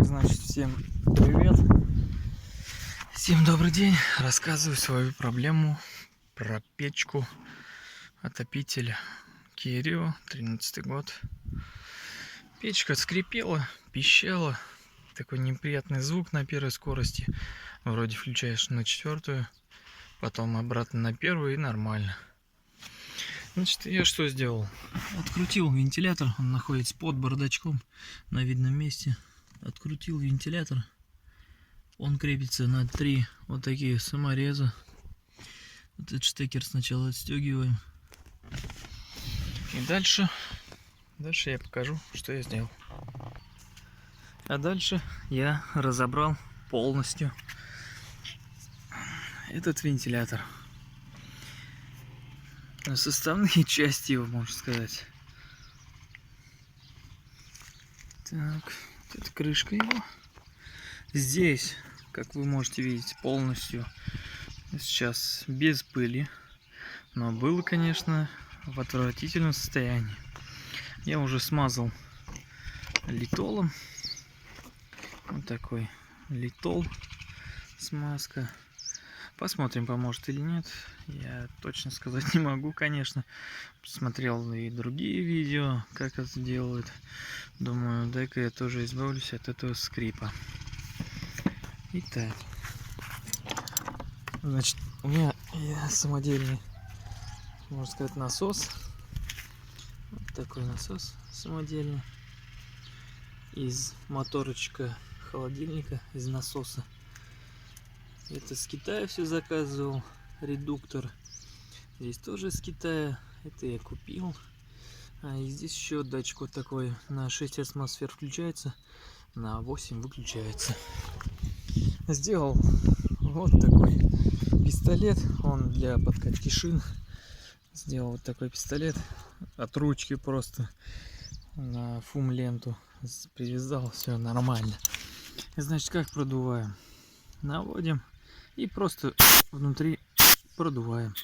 Так, значит, всем привет. Всем добрый день. Рассказываю свою проблему про печку отопитель Kia Rio, 13 год. Печка скрипела, пищала. Такой неприятный звук на первой скорости. Вроде включаешь на 4, потом обратно на 1 и нормально. Значит, я что сделал? Открутил вентилятор, он находится под бардачком на видном месте. Открутил вентилятор. Он крепится на 3 вот такие самореза. Вот этот штекер сначала отстегиваем. И дальше я покажу, что я сделал. А дальше я разобрал полностью этот вентилятор. Составные части его, можно сказать. Так, вот это крышка его. Здесь, как вы можете видеть, полностью сейчас без пыли. Но было, конечно, в отвратительном состоянии. Я уже смазал литолом. Вот такой литол, смазка. Посмотрим, поможет или нет. Я точно сказать не могу, конечно. Смотрел и другие видео, как это делают. Думаю, дай-ка я тоже избавлюсь от этого скрипа. Итак, значит, у меня самодельный, можно сказать, насос. Вот такой насос самодельный. Из моторочка холодильника, из насоса. Это с Китая все заказывал. Редуктор. Здесь тоже из Китая. Это я купил. И здесь еще датчик вот такой. На 6 атмосфер включается, на 8 выключается. Сделал вот такой пистолет. Он для подкачки шин. Сделал вот такой пистолет. От ручки просто на фум-ленту привязал. Все нормально. Значит, как продуваем? Наводим и просто внутри продуваем.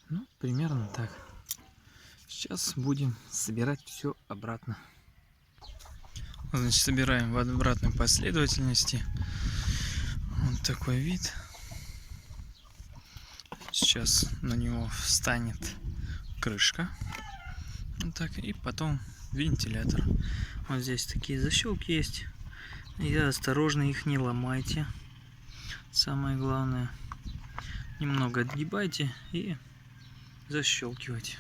Ну, примерно так. Сейчас будем собирать все обратно. Значит, собираем в обратной последовательности. Вот такой вид. Сейчас на него встанет крышка. Вот так. И потом вентилятор. Вот здесь такие защелки есть. И осторожно, их не ломайте. Самое главное, немного отгибайте и защелкивайте.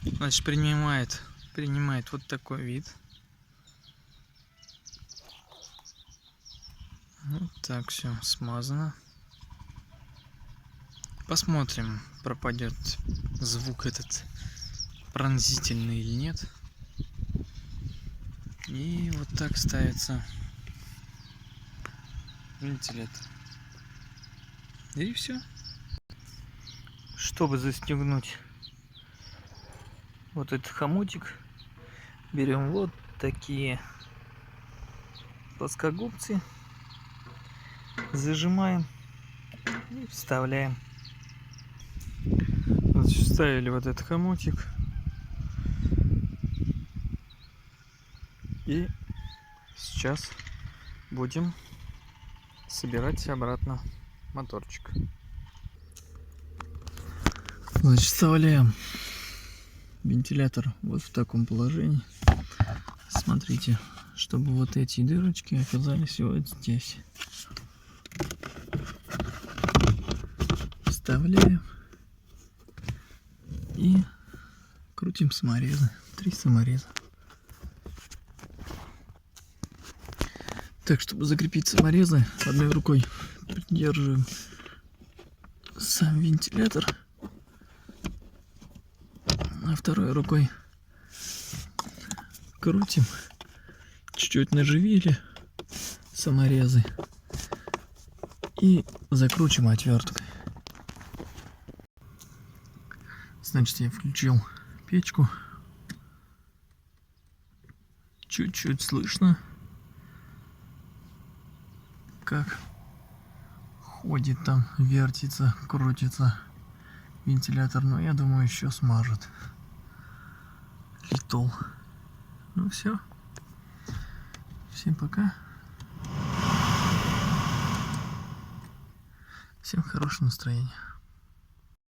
Значит, принимает вот такой вид. Вот так все смазано. Посмотрим, пропадет звук этот пронзительный или нет. И вот так ставится вентилятор. И все. Чтобы застегнуть вот этот хомутик, берем вот такие плоскогубцы, зажимаем и вставляем. Значит, вставили вот этот хомутик. И сейчас будем собирать обратно моторчик. Значит, вставляем вентилятор вот в таком положении. Смотрите, чтобы вот эти дырочки оказались вот здесь. Вставляем и крутим саморезы. 3 самореза. Так, чтобы закрепить саморезы, одной рукой придерживаем сам вентилятор, а второй рукой крутим, чуть-чуть наживили саморезы и закручиваем отверткой. Значит, я включил печку. Чуть-чуть слышно, как ходит там, вертится, крутится вентилятор, но я думаю, еще смажет литол. Ну все, Всем пока. Всем хорошего настроения.